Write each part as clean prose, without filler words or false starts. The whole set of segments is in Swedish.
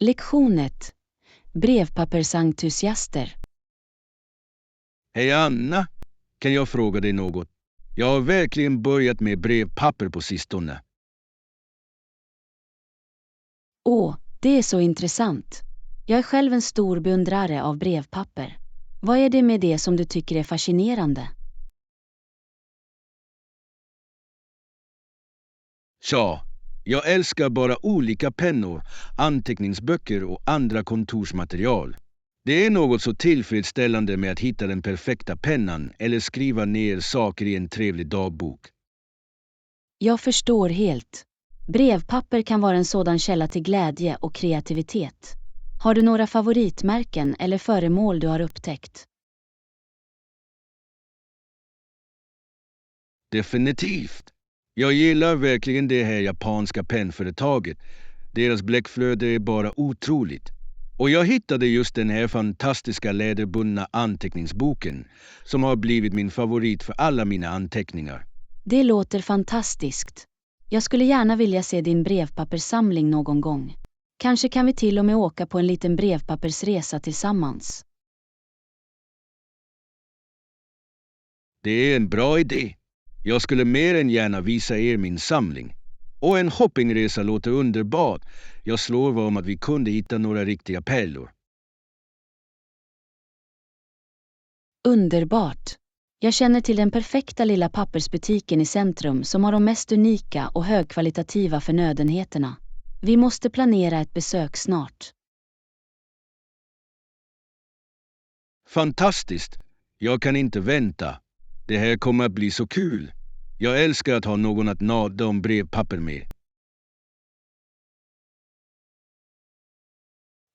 Lektion 1. Brevpappersentusiaster. Hej Anna, kan jag fråga dig något? Jag har verkligen börjat med brevpapper på sistone. Det är så intressant. Jag är själv en stor beundrare av brevpapper. Vad är det med det som du tycker är fascinerande? Tja, jag älskar bara olika pennor, anteckningsböcker och andra kontorsmaterial. Det är något så tillfredsställande med att hitta den perfekta pennan eller skriva ner saker i en trevlig dagbok. Jag förstår helt. Brevpapper kan vara en sådan källa till glädje och kreativitet. Har du några favoritmärken eller föremål du har upptäckt? Definitivt. Jag gillar verkligen det här japanska pennföretaget. Deras bläckflöde är bara otroligt. Och jag hittade just den här fantastiska läderbundna anteckningsboken som har blivit min favorit för alla mina anteckningar. Det låter fantastiskt. Jag skulle gärna vilja se din brevpapperssamling någon gång. Kanske kan vi till och med åka på en liten brevpappersresa tillsammans. Det är en bra idé. Jag skulle mer än gärna visa er min samling. Och en shoppingresa låter underbart. Jag slår vad om att vi kunde hitta några riktiga pärlor. Underbart! Jag känner till den perfekta lilla pappersbutiken i centrum som har de mest unika och högkvalitativa förnödenheterna. Vi måste planera ett besök snart. Fantastiskt! Jag kan inte vänta. Det här kommer att bli så kul. Jag älskar att ha någon att nada om brevpapper med.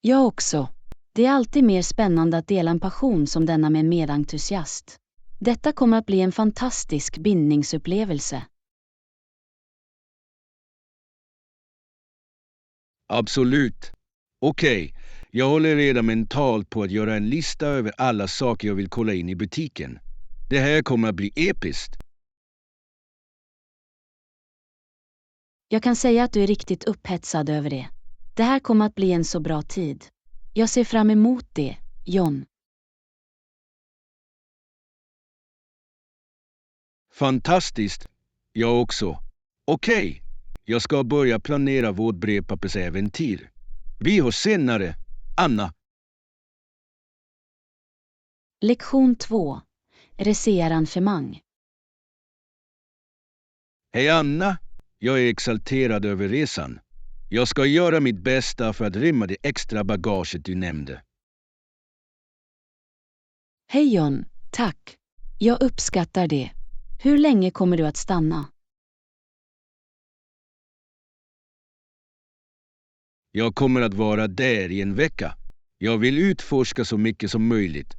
Jag också. Det är alltid mer spännande att dela en passion som denna med en medentusiast. Detta kommer att bli en fantastisk bindningsupplevelse. Absolut. Okej, jag håller redan mentalt på att göra en lista över alla saker jag vill kolla in i butiken. Det här kommer att bli episkt. Jag kan säga att du är riktigt upphetsad över det. Det här kommer att bli en så bra tid. Jag ser fram emot det, John. Fantastiskt. Jag också. Okej, jag ska börja planera vårt brevpappersäventyr. Vi hörs senare, Anna. Lektion 2. Researrangemang. Hej Anna, jag är exalterad över resan. Jag ska göra mitt bästa för att rymma det extra bagaget du nämnde. Hej John, tack. Jag uppskattar det. Hur länge kommer du att stanna? Jag kommer att vara där i en vecka. Jag vill utforska så mycket som möjligt.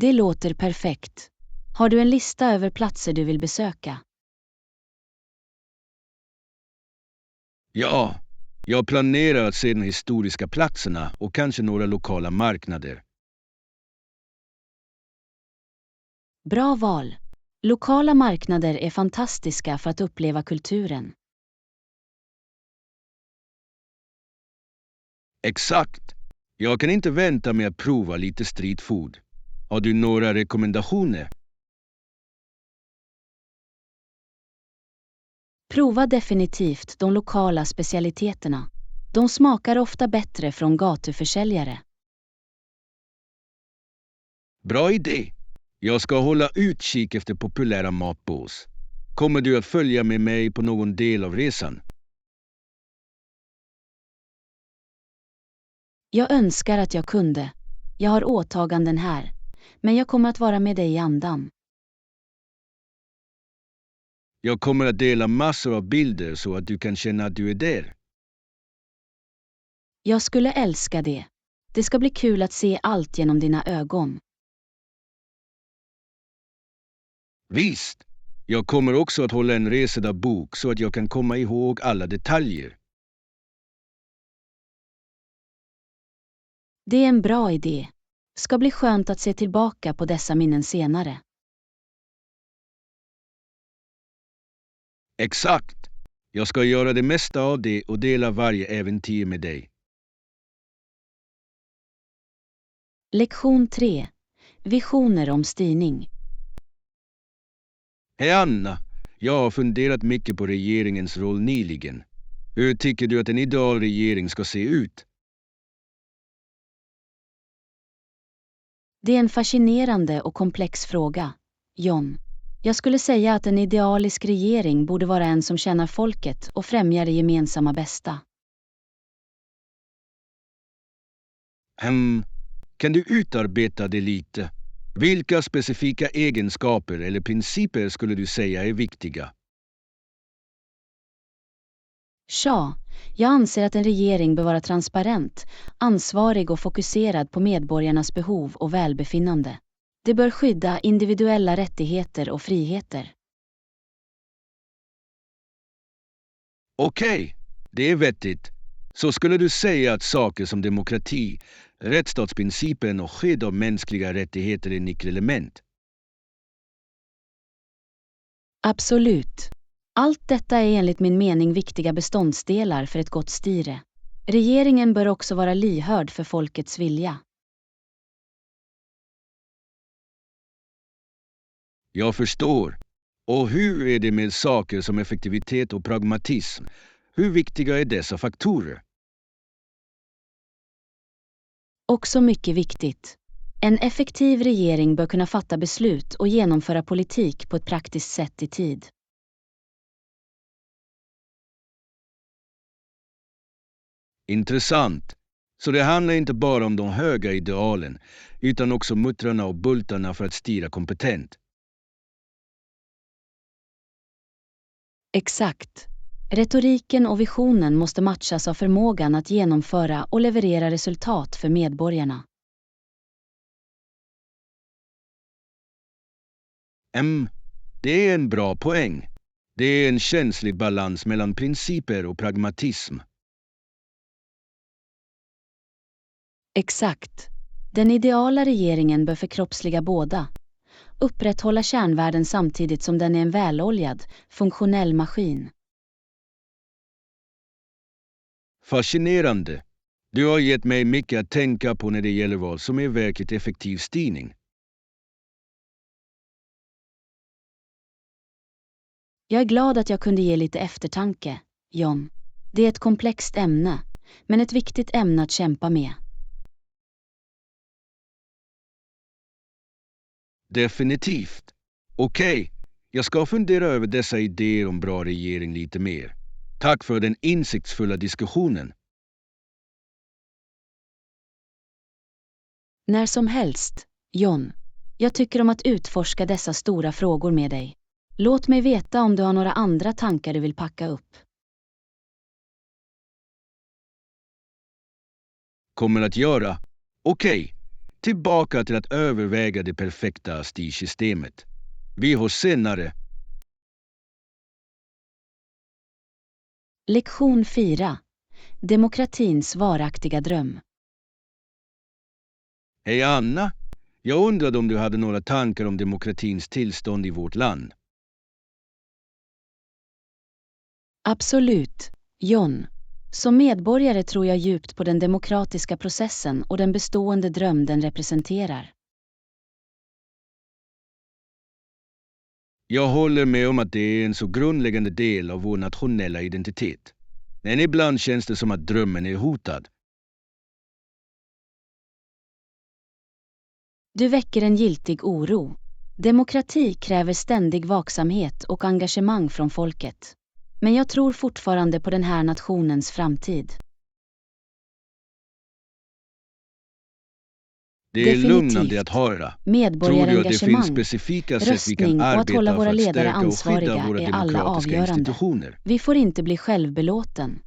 Det låter perfekt. Har du en lista över platser du vill besöka? Ja, jag planerar att se de historiska platserna och kanske några lokala marknader. Bra val. Lokala marknader är fantastiska för att uppleva kulturen. Exakt. Jag kan inte vänta med att prova lite street food. Har du några rekommendationer? Prova definitivt de lokala specialiteterna. De smakar ofta bättre från gatuförsäljare. Bra idé. Jag ska hålla utkik efter populära matbås. Kommer du att följa med mig på någon del av resan? Jag önskar att jag kunde. Jag har åtaganden här. Men jag kommer att vara med dig i andan. Jag kommer att dela massor av bilder så att du kan känna att du är där. Jag skulle älska det. Det ska bli kul att se allt genom dina ögon. Visst. Jag kommer också att hålla en resedagbok så att jag kan komma ihåg alla detaljer. Det är en bra idé. Ska bli skönt att se tillbaka på dessa minnen senare. Exakt. Jag ska göra det mesta av det och dela varje äventyr med dig. Lektion 3. Visioner om styrning. Hej Anna, jag har funderat mycket på regeringens roll nyligen. Hur tycker du att en ideal regering ska se ut? Det är en fascinerande och komplex fråga, John. Jag skulle säga att en idealisk regering borde vara en som tjänar folket och främjar det gemensamma bästa. Kan du utarbeta det lite? Vilka specifika egenskaper eller principer skulle du säga är viktiga? Jag anser att en regering bör vara transparent, ansvarig och fokuserad på medborgarnas behov och välbefinnande. Det bör skydda individuella rättigheter och friheter. Okej, det är vettigt. Så skulle du säga att saker som demokrati, rättsstatsprincipen och skydd av mänskliga rättigheter är nyckelelement? Absolut. Allt detta är enligt min mening viktiga beståndsdelar för ett gott styre. Regeringen bör också vara lyhörd för folkets vilja. Jag förstår. Och hur är det med saker som effektivitet och pragmatism? Hur viktiga är dessa faktorer? Också mycket viktigt. En effektiv regering bör kunna fatta beslut och genomföra politik på ett praktiskt sätt i tid. Intressant. Så det handlar inte bara om de höga idealen, utan också muttrarna och bultarna för att styra kompetent. Exakt. Retoriken och visionen måste matchas av förmågan att genomföra och leverera resultat för medborgarna. Det är en bra poäng. Det är en känslig balans mellan principer och pragmatism. Exakt. Den ideala regeringen bör förkroppsliga båda. Upprätthålla kärnvärden samtidigt som den är en väloljad, funktionell maskin. Fascinerande. Du har gett mig mycket att tänka på när det gäller vad som är verkligt effektiv styrning. Jag är glad att jag kunde ge lite eftertanke, John. Det är ett komplext ämne, men ett viktigt ämne att kämpa med. Definitivt. Okej, jag ska fundera över dessa idéer om bra regering lite mer. Tack för den insiktsfulla diskussionen. När som helst, John. Jag tycker om att utforska dessa stora frågor med dig. Låt mig veta om du har några andra tankar du vill packa upp. Kommer att göra. Okej, tillbaka till att överväga det perfekta styrsystemet. Vi hörs senare. Lektion 4. Demokratins varaktiga dröm. Hej Anna, jag undrade om du hade några tankar om demokratins tillstånd i vårt land. Absolut, John. Som medborgare tror jag djupt på den demokratiska processen och den bestående dröm den representerar. Jag håller med om att det är en så grundläggande del av vår nationella identitet. Men ibland känns det som att drömmen är hotad. Du väcker en giltig oro. Demokrati kräver ständig vaksamhet och engagemang från folket. Men jag tror fortfarande på den här nationens framtid. Det är Definitivt. lugnande att höra. Tror du att det Medborgarengagemang, finns specifika sätt vi kan röstning och att hålla arbeta för våra att ledare stärka och ansvariga skydda våra är alla demokratiska avgörande. institutioner? Vi får inte bli självbelåten.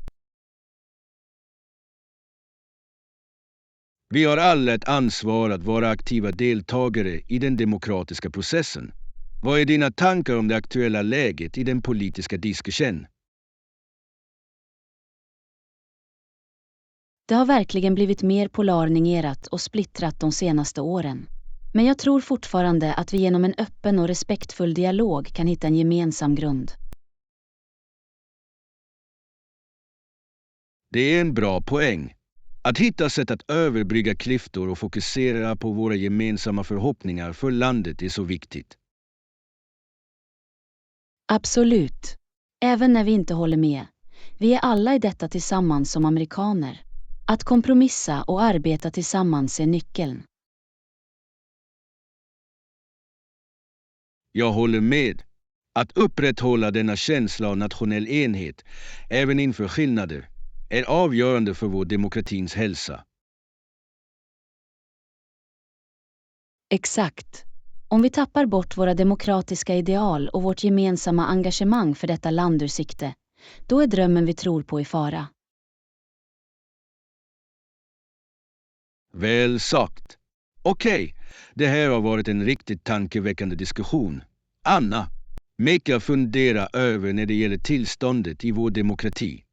Vi har alla ett ansvar att vara aktiva deltagare i den demokratiska processen. Vad är dina tankar om det aktuella läget i den politiska diskursen? Det har verkligen blivit mer polarningerat och splittrat de senaste åren. Men jag tror fortfarande att vi genom en öppen och respektfull dialog kan hitta en gemensam grund. Det är en bra poäng. Att hitta sätt att överbrygga klyftor och fokusera på våra gemensamma förhoppningar för landet är så viktigt. Absolut. Även när vi inte håller med. Vi är alla i detta tillsammans som amerikaner. Att kompromissa och arbeta tillsammans är nyckeln. Jag håller med. Att upprätthålla denna känsla av nationell enhet, även inför skillnader, är avgörande för vår demokratins hälsa. Exakt. Om vi tappar bort våra demokratiska ideal och vårt gemensamma engagemang för detta land ur sikte, då är drömmen vi tror på i fara. Väl sagt. Okej, det här har varit en riktigt tankeväckande diskussion. Anna, mycket att fundera över när det gäller tillståndet i vår demokrati.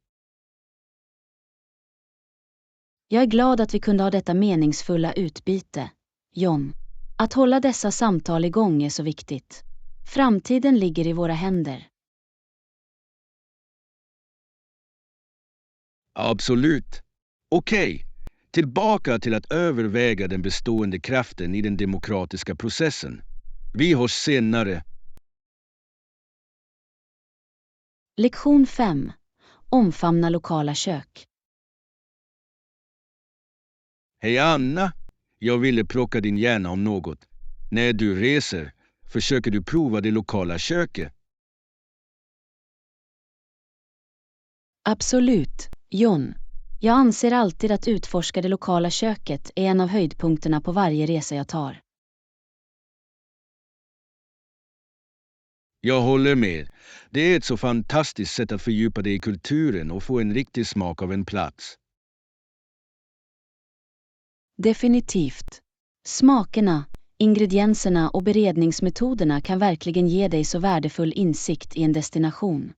Jag är glad att vi kunde ha detta meningsfulla utbyte, John. Att hålla dessa samtal igång är så viktigt. Framtiden ligger i våra händer. Absolut. Okej, tillbaka till att överväga den bestående kraften i den demokratiska processen. Vi hörs senare. Lektion 5. Omfamna lokala kök. Hej Anna, jag ville plocka din hjärna om något. När du reser, försöker du prova det lokala köket? Absolut, John. Jag anser alltid att utforska det lokala köket är en av höjdpunkterna på varje resa jag tar. Jag håller med. Det är ett så fantastiskt sätt att fördjupa dig i kulturen och få en riktig smak av en plats. Definitivt. Smakerna, ingredienserna och beredningsmetoderna kan verkligen ge dig så värdefull insikt i en destination.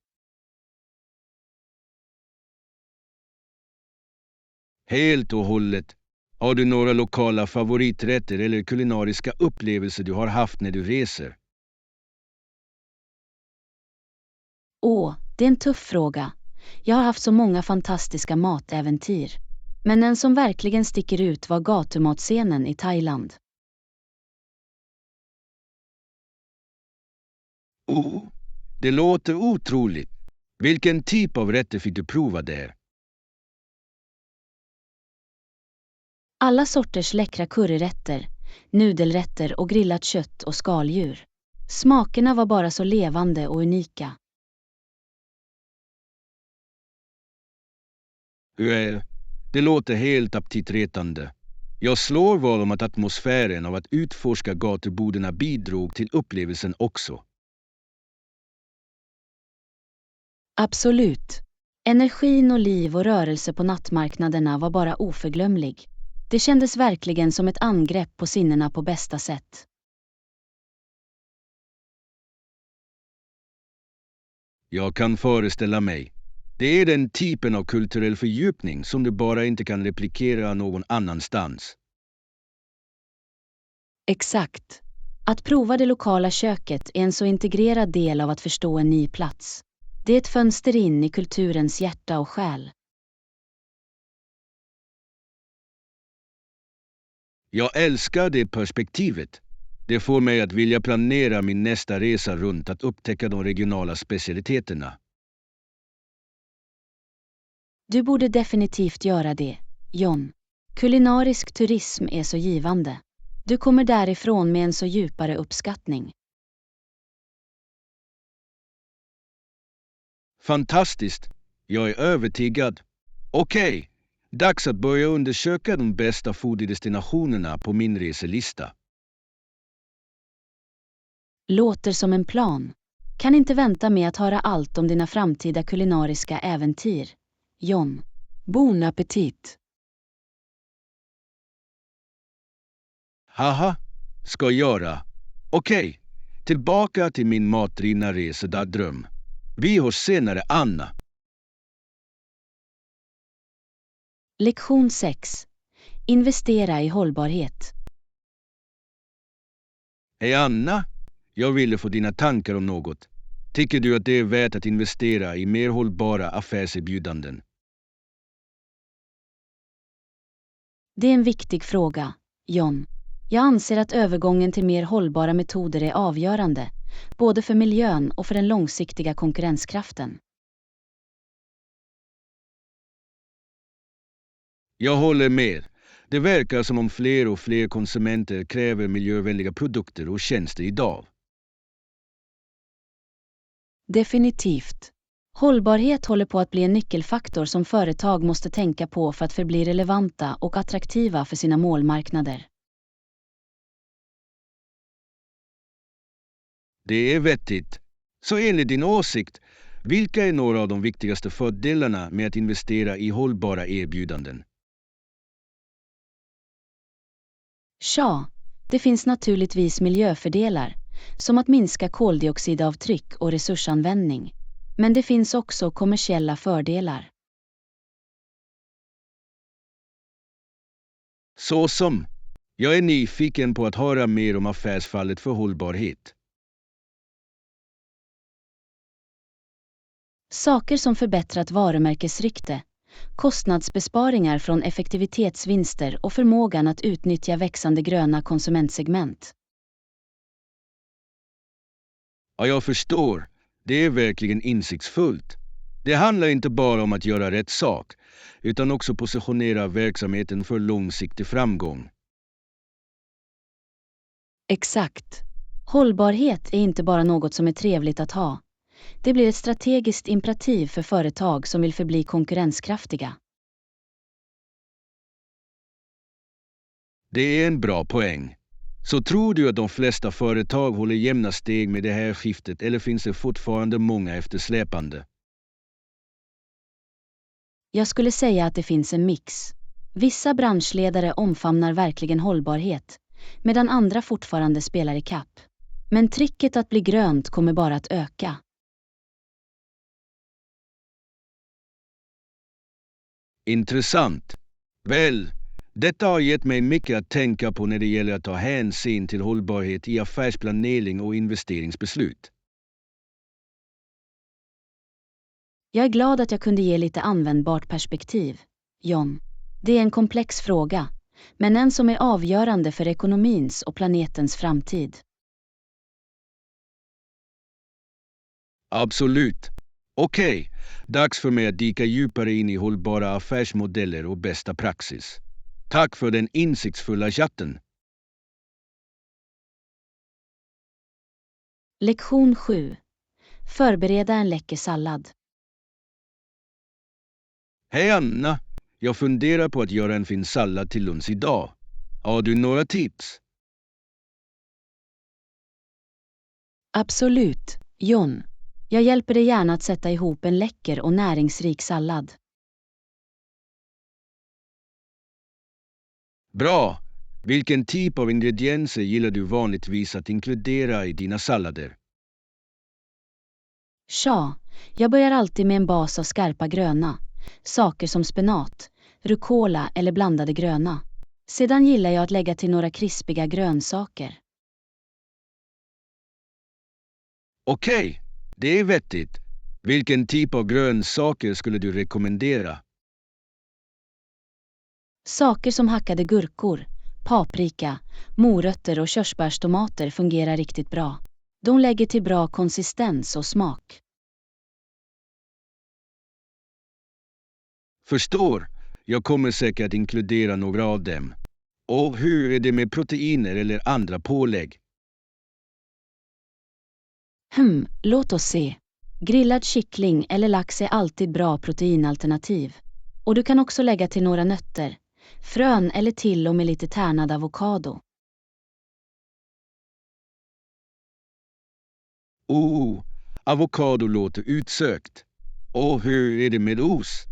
Helt och hållet. Har du några lokala favoriträtter eller kulinariska upplevelser du har haft när du reser? Det är en tuff fråga. Jag har haft så många fantastiska matäventyr. Men en som verkligen sticker ut var gatumatscenen i Thailand. Det låter otroligt. Vilken typ av rätter fick du prova där? Alla sorters läckra curryrätter, nudelrätter och grillat kött och skaldjur. Smakerna var bara så levande och unika. Det låter helt aptitretande. Jag slår vad om att atmosfären av att utforska gatubordarna bidrog till upplevelsen också. Absolut. Energin och liv och rörelse på nattmarknaderna var bara oförglömlig. Det kändes verkligen som ett angrepp på sinnena på bästa sätt. Jag kan föreställa mig. Det är den typen av kulturell fördjupning som du bara inte kan replikera någon annanstans. Exakt. Att prova det lokala köket är en så integrerad del av att förstå en ny plats. Det är ett fönster in i kulturens hjärta och själ. Jag älskar det perspektivet. Det får mig att vilja planera min nästa resa runt att upptäcka de regionala specialiteterna. Du borde definitivt göra det, John. Kulinarisk turism är så givande. Du kommer därifrån med en så djupare uppskattning. Fantastiskt. Jag är övertygad. Okej, dags att börja undersöka de bästa foodie-destinationerna på min reselista. Låter som en plan. Kan inte vänta med att höra allt om dina framtida kulinariska äventyr, John. Bon appetit! Haha, ska göra. Okej, tillbaka till min matdrivna resedröm. Vi hörs senare, Anna. Lektion 6. Investera i hållbarhet. Hej Anna, jag ville få dina tankar om något. Tycker du att det är värt att investera i mer hållbara affärserbjudanden? Det är en viktig fråga, John. Jag anser att övergången till mer hållbara metoder är avgörande, både för miljön och för den långsiktiga konkurrenskraften. Jag håller med. Det verkar som om fler och fler konsumenter kräver miljövänliga produkter och tjänster idag. Definitivt. Hållbarhet håller på att bli en nyckelfaktor som företag måste tänka på för att förbli relevanta och attraktiva för sina målmarknader. Det är vettigt. Så enligt din åsikt, vilka är några av de viktigaste fördelarna med att investera i hållbara erbjudanden? Ja, det finns naturligtvis miljöfördelar, som att minska koldioxidavtryck och resursanvändning. Men det finns också kommersiella fördelar. Så som, jag är nyfiken på att höra mer om affärsfallet för hållbarhet. Saker som förbättrat varumärkesrykte, kostnadsbesparingar från effektivitetsvinster och förmågan att utnyttja växande gröna konsumentsegment. Ja, jag förstår. Det är verkligen insiktsfullt. Det handlar inte bara om att göra rätt sak, utan också positionera verksamheten för långsiktig framgång. Exakt. Hållbarhet är inte bara något som är trevligt att ha. Det blir ett strategiskt imperativ för företag som vill förbli konkurrenskraftiga. Det är en bra poäng. Så tror du att de flesta företag håller jämna steg med det här skiftet eller finns det fortfarande många eftersläpande? Jag skulle säga att det finns en mix. Vissa branschledare omfamnar verkligen hållbarhet, medan andra fortfarande spelar i kapp. Men trycket att bli grönt kommer bara att öka. Intressant. Väl, detta har gett mig mycket att tänka på när det gäller att ta hänsyn till hållbarhet i affärsplanering och investeringsbeslut. Jag är glad att jag kunde ge lite användbart perspektiv, John. Det är en komplex fråga, men en som är avgörande för ekonomins och planetens framtid. Absolut. Okej, dags för mig att dyka djupare in i hållbara affärsmodeller och bästa praxis. Tack för den insiktsfulla chatten. Lektion 7. Förbereda en läcker sallad. Hej Anna, jag funderar på att göra en fin sallad till lunch idag. Har du några tips? Absolut, John. Jag hjälper dig gärna att sätta ihop en läcker och näringsrik sallad. Bra! Vilken typ av ingredienser gillar du vanligtvis att inkludera i dina sallader? Ja, jag börjar alltid med en bas av skarpa gröna. Saker som spenat, rucola eller blandade gröna. Sedan gillar jag att lägga till några krispiga grönsaker. Okej, det är vettigt. Vilken typ av grönsaker skulle du rekommendera? Saker som hackade gurkor, paprika, morötter och körsbärstomater fungerar riktigt bra. De lägger till bra konsistens och smak. Förstår. Jag kommer säkert att inkludera några av dem. Och hur är det med proteiner eller andra pålägg? Låt oss se. Grillad kyckling eller lax är alltid bra proteinalternativ. Och du kan också lägga till några nötter, frön eller till och med lite tärnad avokado. Avokado låter utsökt. Och hur är det med ost?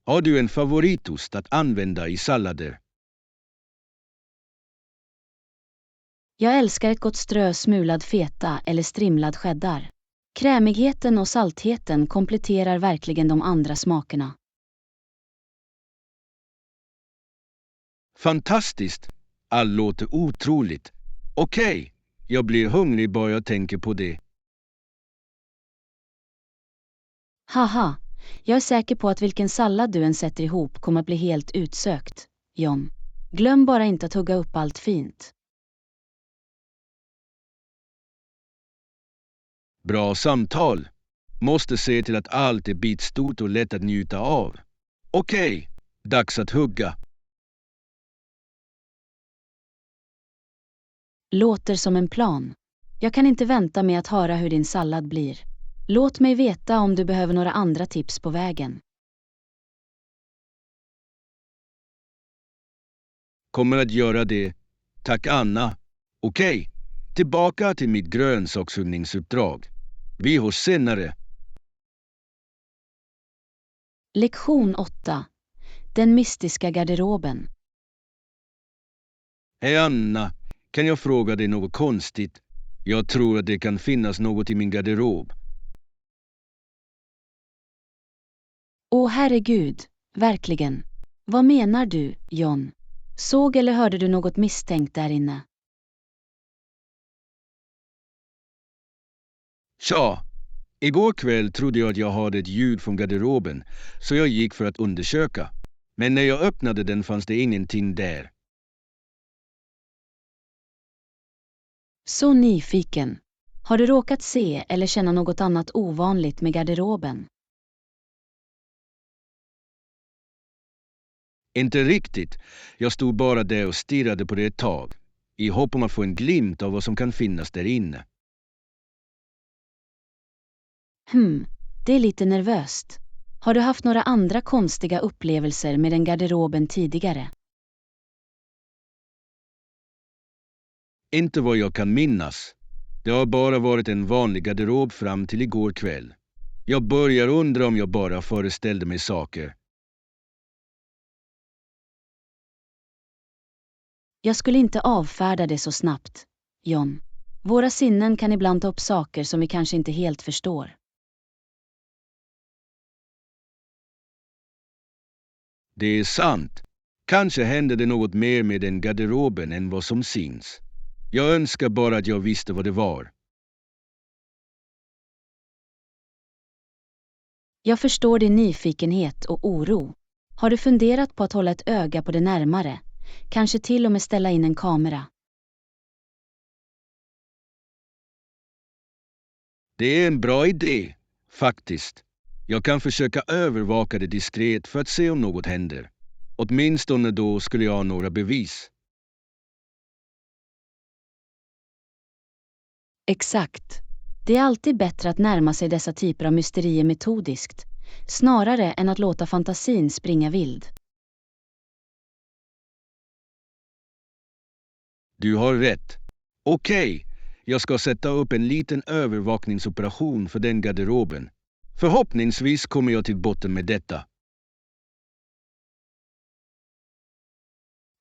Har du en favoritost att använda i sallader? Jag älskar ett gott strö smulad feta eller strimlad cheddar. Krämigheten och saltheten kompletterar verkligen de andra smakerna. Fantastiskt! Allt låter otroligt. Okej, jag blir hungrig bara jag tänker på det. Haha, jag är säker på att vilken sallad du än sätter ihop kommer att bli helt utsökt, John. Glöm bara inte att hugga upp allt fint. Bra samtal. Måste se till att allt är bitstort och lätt att njuta av. Okej, dags att hugga. Låter som en plan. Jag kan inte vänta med att höra hur din sallad blir. Låt mig veta om du behöver några andra tips på vägen. Kommer att göra det. Tack Anna. Okej, tillbaka till mitt grönsakshuggningsuppdrag. Vi hörs senare. Lektion 8. Den mystiska garderoben. Hej Anna, kan jag fråga dig något konstigt? Jag tror att det kan finnas något i min garderob. Åh herregud, verkligen. Vad menar du, John? Såg eller hörde du något misstänkt där inne? Tja, igår kväll trodde jag att jag hörde ett ljud från garderoben, så jag gick för att undersöka. Men när jag öppnade den fanns det ingenting där. Så nyfiken. Har du råkat se eller känna något annat ovanligt med garderoben? Inte riktigt. Jag stod bara där och stirrade på det ett tag, i hopp om att få en glimt av vad som kan finnas där inne. Det är lite nervöst. Har du haft några andra konstiga upplevelser med den garderoben tidigare? Inte vad jag kan minnas. Det har bara varit en vanlig garderob fram till igår kväll. Jag börjar undra om jag bara föreställde mig saker. Jag skulle inte avfärda det så snabbt, John. Våra sinnen kan ibland ta upp saker som vi kanske inte helt förstår. Det är sant. Kanske hände det något mer med den garderoben än vad som syns. Jag önskar bara att jag visste vad det var. Jag förstår din nyfikenhet och oro. Har du funderat på att hålla ett öga på det närmare? Kanske till och med ställa in en kamera? Det är en bra idé, faktiskt. Jag kan försöka övervaka det diskret för att se om något händer. Åtminstone då skulle jag ha några bevis. Exakt. Det är alltid bättre att närma sig dessa typer av mysterier metodiskt, snarare än att låta fantasin springa vild. Du har rätt. Okej, jag ska sätta upp en liten övervakningsoperation för den garderoben. Förhoppningsvis kommer jag till botten med detta.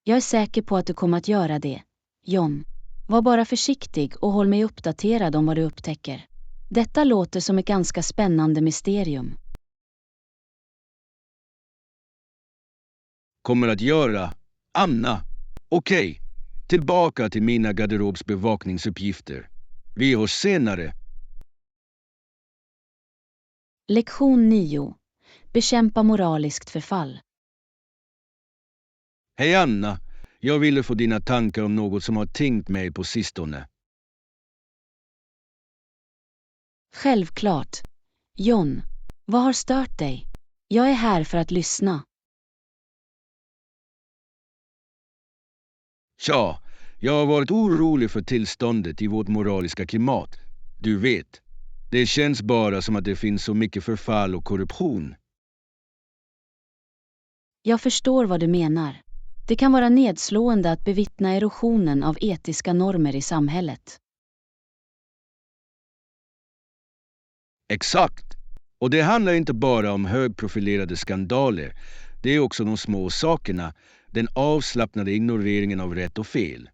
Jag är säker på att du kommer att göra det, John. Var bara försiktig och håll mig uppdaterad om vad du upptäcker. Detta låter som ett ganska spännande mysterium. Kommer att göra. Anna. Okej, tillbaka till mina garderobsbevakningsuppgifter. Vi hörs senare. Lektion 9. Bekämpa moraliskt förfall. Hej Anna, jag ville få dina tankar om något som har tänkt mig på sistone. Självklart. John, vad har stört dig? Jag är här för att lyssna. Tja, jag har varit orolig för tillståndet i vårt moraliska klimat. Du vet, det känns bara som att det finns så mycket förfall och korruption. Jag förstår vad du menar. Det kan vara nedslående att bevittna erosionen av etiska normer i samhället. Exakt. Och det handlar inte bara om högprofilerade skandaler. Det är också de små sakerna, den avslappnade ignoreringen av rätt och fel.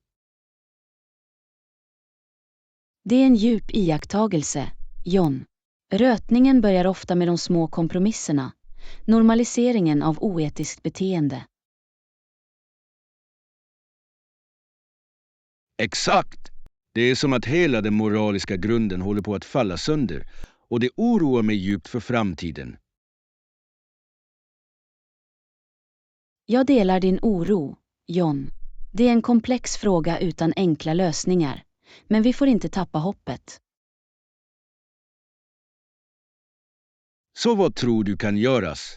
Det är en djup iakttagelse, John. Rötningen börjar ofta med de små kompromisserna, normaliseringen av oetiskt beteende. Exakt. Det är som att hela den moraliska grunden håller på att falla sönder, och det oroar mig djupt för framtiden. Jag delar din oro, John. Det är en komplex fråga utan enkla lösningar, men vi får inte tappa hoppet. Så vad tror du kan göras?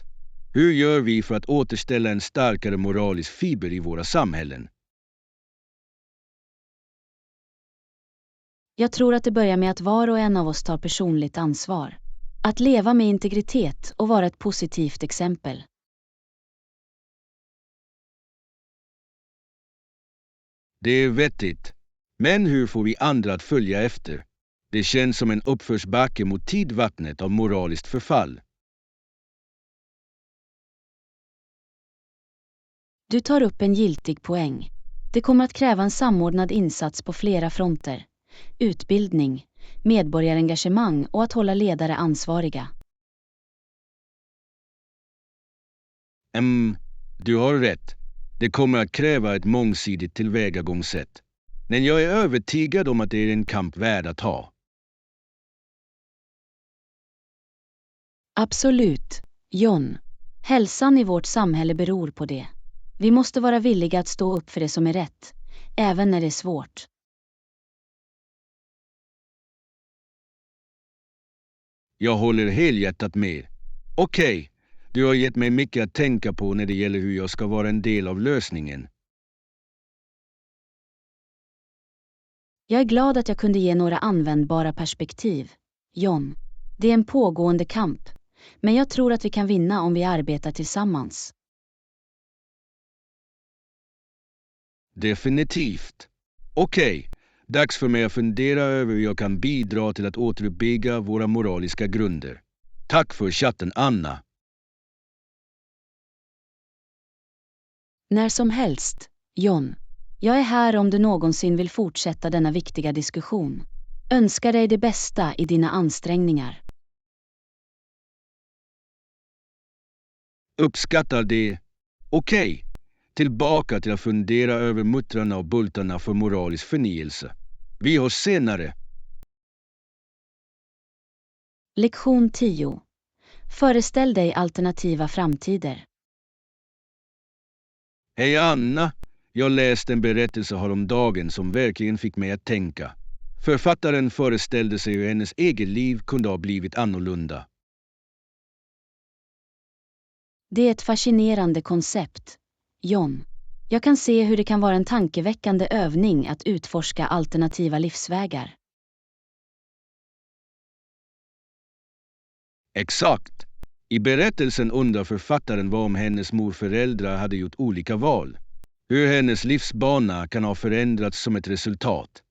Hur gör vi för att återställa en starkare moralisk fiber i våra samhällen? Jag tror att det börjar med att var och en av oss tar personligt ansvar. Att leva med integritet och vara ett positivt exempel. Det är vettigt. Men hur får vi andra att följa efter? Det känns som en uppförsbacke mot tidvattnet av moraliskt förfall. Du tar upp en giltig poäng. Det kommer att kräva en samordnad insats på flera fronter. Utbildning, medborgarengagemang och att hålla ledare ansvariga. Du har rätt. Det kommer att kräva ett mångsidigt tillvägagångssätt. Men jag är övertygad om att det är en kamp värd att ha. Absolut, John. Hälsan i vårt samhälle beror på det. Vi måste vara villiga att stå upp för det som är rätt, även när det är svårt. Jag håller helhjärtat med. Okej, du har gett mig mycket att tänka på när det gäller hur jag ska vara en del av lösningen. Jag är glad att jag kunde ge några användbara perspektiv, John. Det är en pågående kamp, men jag tror att vi kan vinna om vi arbetar tillsammans. Definitivt. Okej, dags för mig att fundera över hur jag kan bidra till att återuppbygga våra moraliska grunder. Tack för chatten, Anna. När som helst, John. Jag är här om du någonsin vill fortsätta denna viktiga diskussion. Önskar dig det bästa i dina ansträngningar. Uppskattar det. Okej, tillbaka till att fundera över muttrarna och bultarna för moralisk förnyelse. Vi hörs senare. Lektion 10. Föreställ dig alternativa framtider. Hej Anna, jag läste en berättelse häromdagen som verkligen fick mig att tänka. Författaren föreställde sig hur hennes eget liv kunde ha blivit annorlunda. Det är ett fascinerande koncept, John. Jag kan se hur det kan vara en tankeväckande övning att utforska alternativa livsvägar. Exakt. I berättelsen undrar författaren vad om hennes morföräldrar hade gjort olika val. Hur hennes livsbana kan ha förändrats som ett resultat.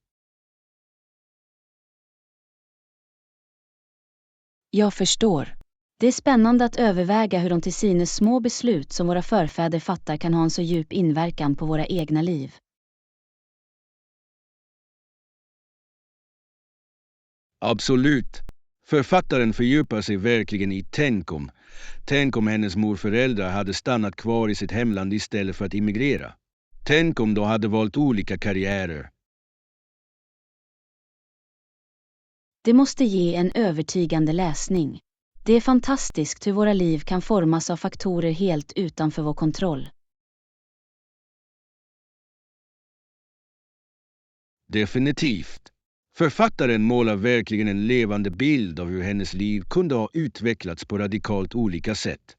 Jag förstår. Det är spännande att överväga hur de till synes små beslut som våra förfäder fattar kan ha en så djup inverkan på våra egna liv. Absolut. Författaren fördjupar sig verkligen i Tänk om hennes morföräldrar hade stannat kvar i sitt hemland istället för att immigrera. Tänk om de hade valt olika karriärer. Det måste ge en övertygande läsning. Det är fantastiskt hur våra liv kan formas av faktorer helt utanför vår kontroll. Definitivt. Författaren målar verkligen en levande bild av hur hennes liv kunde ha utvecklats på radikalt olika sätt.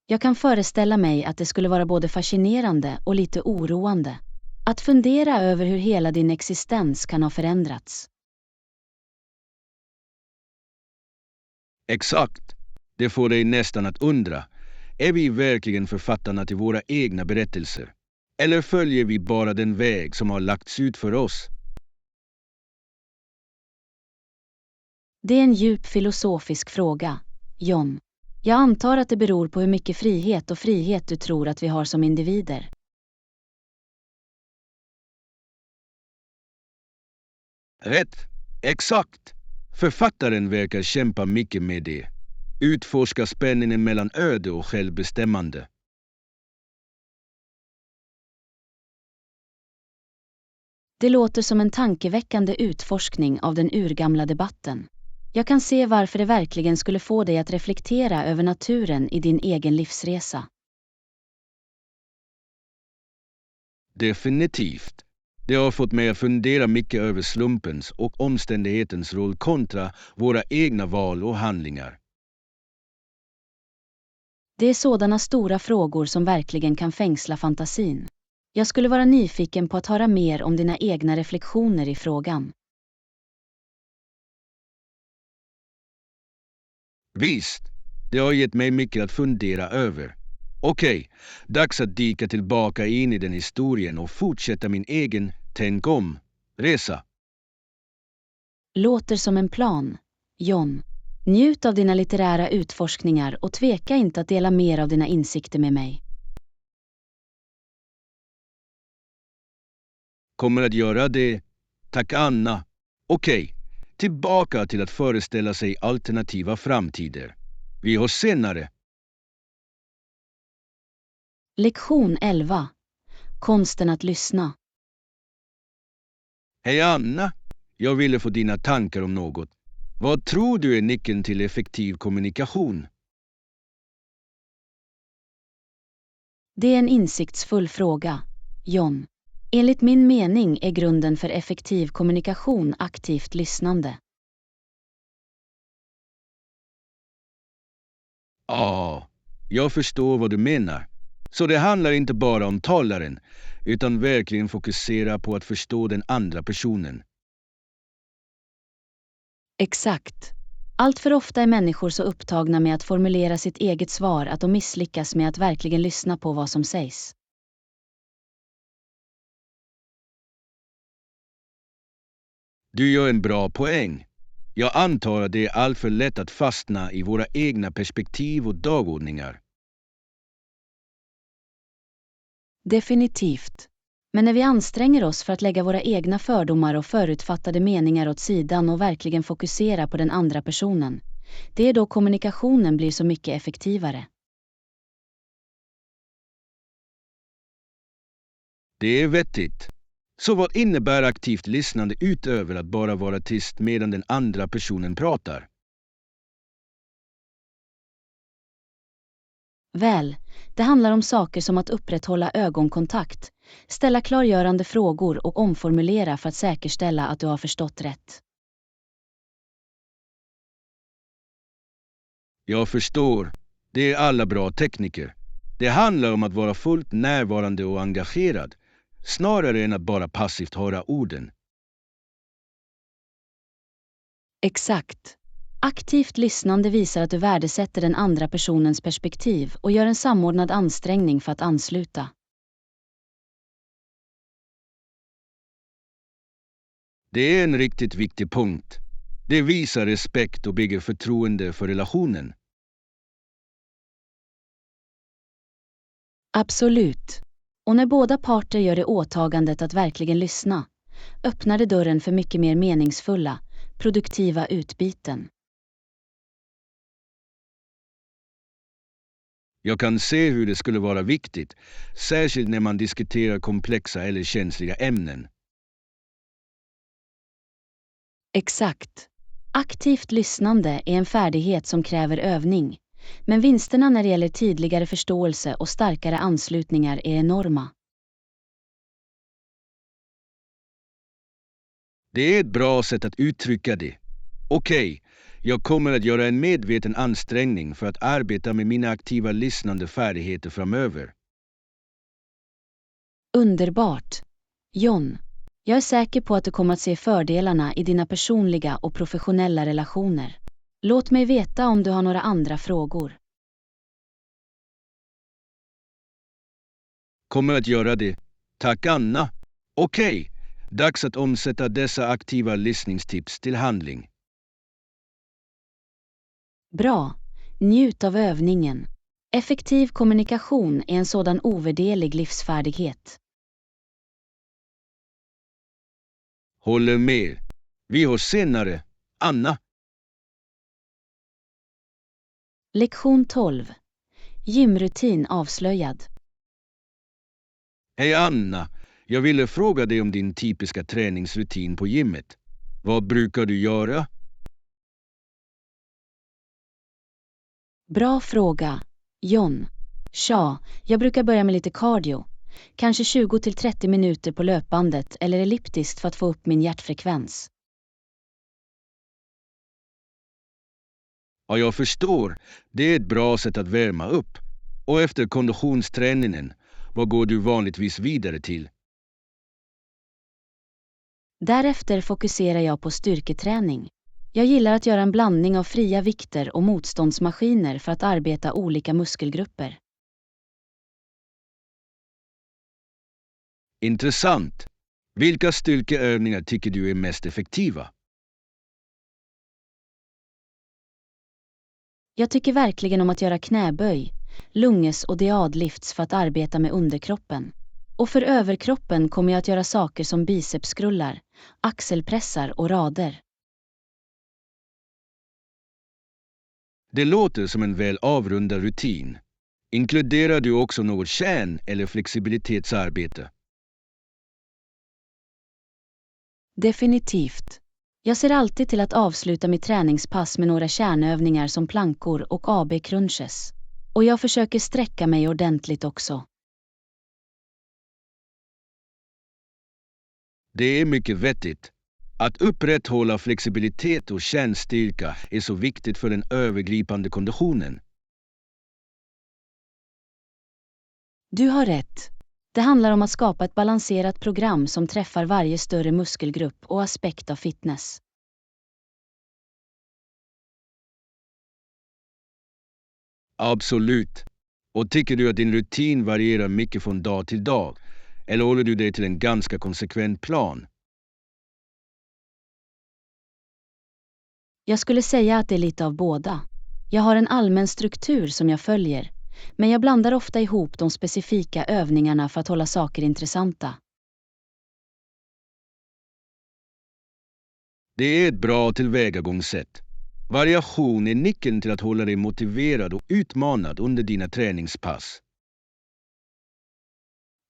Jag kan föreställa mig att det skulle vara både fascinerande och lite oroande. Att fundera över hur hela din existens kan ha förändrats. Exakt. Det får dig nästan att undra. Är vi verkligen författarna till våra egna berättelser? Eller följer vi bara den väg som har lagts ut för oss? Det är en djup filosofisk fråga, John. Jag antar att det beror på hur mycket frihet du tror att vi har som individer. Rätt. Exakt. Författaren verkar kämpa mycket med det. Utforska spänningen mellan öde och självbestämmande. Det låter som en tankeväckande utforskning av den urgamla debatten. Jag kan se varför det verkligen skulle få dig att reflektera över naturen i din egen livsresa. Definitivt. Det har fått mig att fundera mycket över slumpens och omständighetens roll kontra våra egna val och handlingar. Det är sådana stora frågor som verkligen kan fängsla fantasin. Jag skulle vara nyfiken på att höra mer om dina egna reflektioner i frågan. Visst, det har gett mig mycket att fundera över. Okej, dags att dyka tillbaka in i den historien och fortsätta min egen tänk om-resa. Låter som en plan, John. Njut av dina litterära utforskningar och tveka inte att dela mer av dina insikter med mig. Kommer att göra det. Tack Anna. Okej, tillbaka till att föreställa sig alternativa framtider. Vi hörs senare. Lektion 11. Konsten att lyssna. Hej Anna, jag ville få dina tankar om något. Vad tror du är nyckeln till effektiv kommunikation? Det är en insiktsfull fråga, John. Enligt min mening är grunden för effektiv kommunikation aktivt lyssnande. Ja, jag förstår vad du menar. Så det handlar inte bara om talaren, utan verkligen fokusera på att förstå den andra personen. Exakt. Allt för ofta är människor så upptagna med att formulera sitt eget svar att de misslyckas med att verkligen lyssna på vad som sägs. Du gör en bra poäng. Jag antar att det är alltför lätt att fastna i våra egna perspektiv och dagordningar. Definitivt. Men när vi anstränger oss för att lägga våra egna fördomar och förutfattade meningar åt sidan och verkligen fokusera på den andra personen, det är då kommunikationen blir så mycket effektivare. Det är vettigt. Så vad innebär aktivt lyssnande utöver att bara vara tyst medan den andra personen pratar? Väl, det handlar om saker som att upprätthålla ögonkontakt, ställa klargörande frågor och omformulera för att säkerställa att du har förstått rätt. Jag förstår. Det är alla bra tekniker. Det handlar om att vara fullt närvarande och engagerad, snarare än att bara passivt höra orden. Exakt. Aktivt lyssnande visar att du värdesätter den andra personens perspektiv och gör en samordnad ansträngning för att ansluta. Det är en riktigt viktig punkt. Det visar respekt och bygger förtroende för relationen. Absolut. Och när båda parter gör det åtagandet att verkligen lyssna, öppnar det dörren för mycket mer meningsfulla, produktiva utbyten. Jag kan se hur det skulle vara viktigt, särskilt när man diskuterar komplexa eller känsliga ämnen. Exakt. Aktivt lyssnande är en färdighet som kräver övning, men vinsterna när det gäller tydligare förståelse och starkare anslutningar är enorma. Det är ett bra sätt att uttrycka det. Okej, jag kommer att göra en medveten ansträngning för att arbeta med mina aktiva lyssnande färdigheter framöver. Underbart. John, jag är säker på att du kommer att se fördelarna i dina personliga och professionella relationer. Låt mig veta om du har några andra frågor. Kommer att göra det. Tack Anna. Okej, dags att omsätta dessa aktiva lyssningstips till handling. Bra. Njut av övningen. Effektiv kommunikation är en sådan ovärderlig livsfärdighet. Håller med. Vi hörs senare. Anna. Lektion 12. Gymrutin avslöjad. Hej Anna. Jag ville fråga dig om din typiska träningsrutin på gymmet. Vad brukar du göra? Bra fråga, John. Jag brukar börja med lite cardio, kanske 20 till 30 minuter på löpbandet eller elliptiskt för att få upp min hjärtfrekvens. Ja, jag förstår. Det är ett bra sätt att värma upp. Och efter konditionsträningen, vad går du vanligtvis vidare till? Därefter fokuserar jag på styrketräning. Jag gillar att göra en blandning av fria vikter och motståndsmaskiner för att arbeta olika muskelgrupper. Intressant. Vilka styrkeövningar tycker du är mest effektiva? Jag tycker verkligen om att göra knäböj, lunges och diadlifts för att arbeta med underkroppen. Och för överkroppen kommer jag att göra saker som bicepsskrullar, axelpressar och rader. Det låter som en väl avrundad rutin. Inkluderar du också något kärn- eller flexibilitetsarbete? Definitivt. Jag ser alltid till att avsluta mitt träningspass med några kärnövningar som plankor och AB-crunches. Och jag försöker sträcka mig ordentligt också. Det är mycket vettigt. Att upprätthålla flexibilitet och kärnstyrka är så viktigt för den övergripande konditionen. Du har rätt. Det handlar om att skapa ett balanserat program som träffar varje större muskelgrupp och aspekt av fitness. Absolut. Och tycker du att din rutin varierar mycket från dag till dag? Eller håller du dig till en ganska konsekvent plan? Jag skulle säga att det är lite av båda. Jag har en allmän struktur som jag följer, men jag blandar ofta ihop de specifika övningarna för att hålla saker intressanta. Det är ett bra tillvägagångssätt. Variation är nyckeln till att hålla dig motiverad och utmanad under dina träningspass.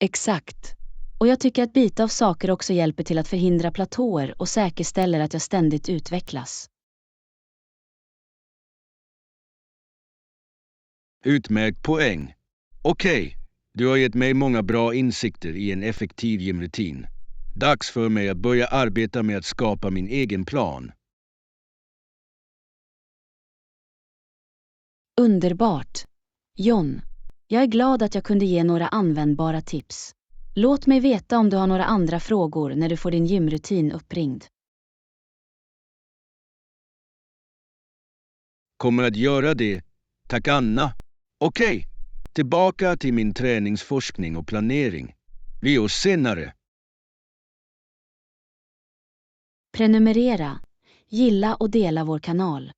Exakt. Och jag tycker att byta av saker också hjälper till att förhindra platåer och säkerställer att jag ständigt utvecklas. Utmärkt poäng. Okej, du har gett mig många bra insikter i en effektiv gymrutin. Dags för mig att börja arbeta med att skapa min egen plan. Underbart. John, jag är glad att jag kunde ge några användbara tips. Låt mig veta om du har några andra frågor när du får din gymrutin uppringd. Kommer att göra det. Tack Anna. Okej, tillbaka till min träningsforskning och planering. Vi oss senare. Prenumerera, gilla och dela vår kanal.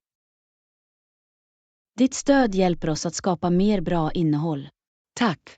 Ditt stöd hjälper oss att skapa mer bra innehåll. Tack!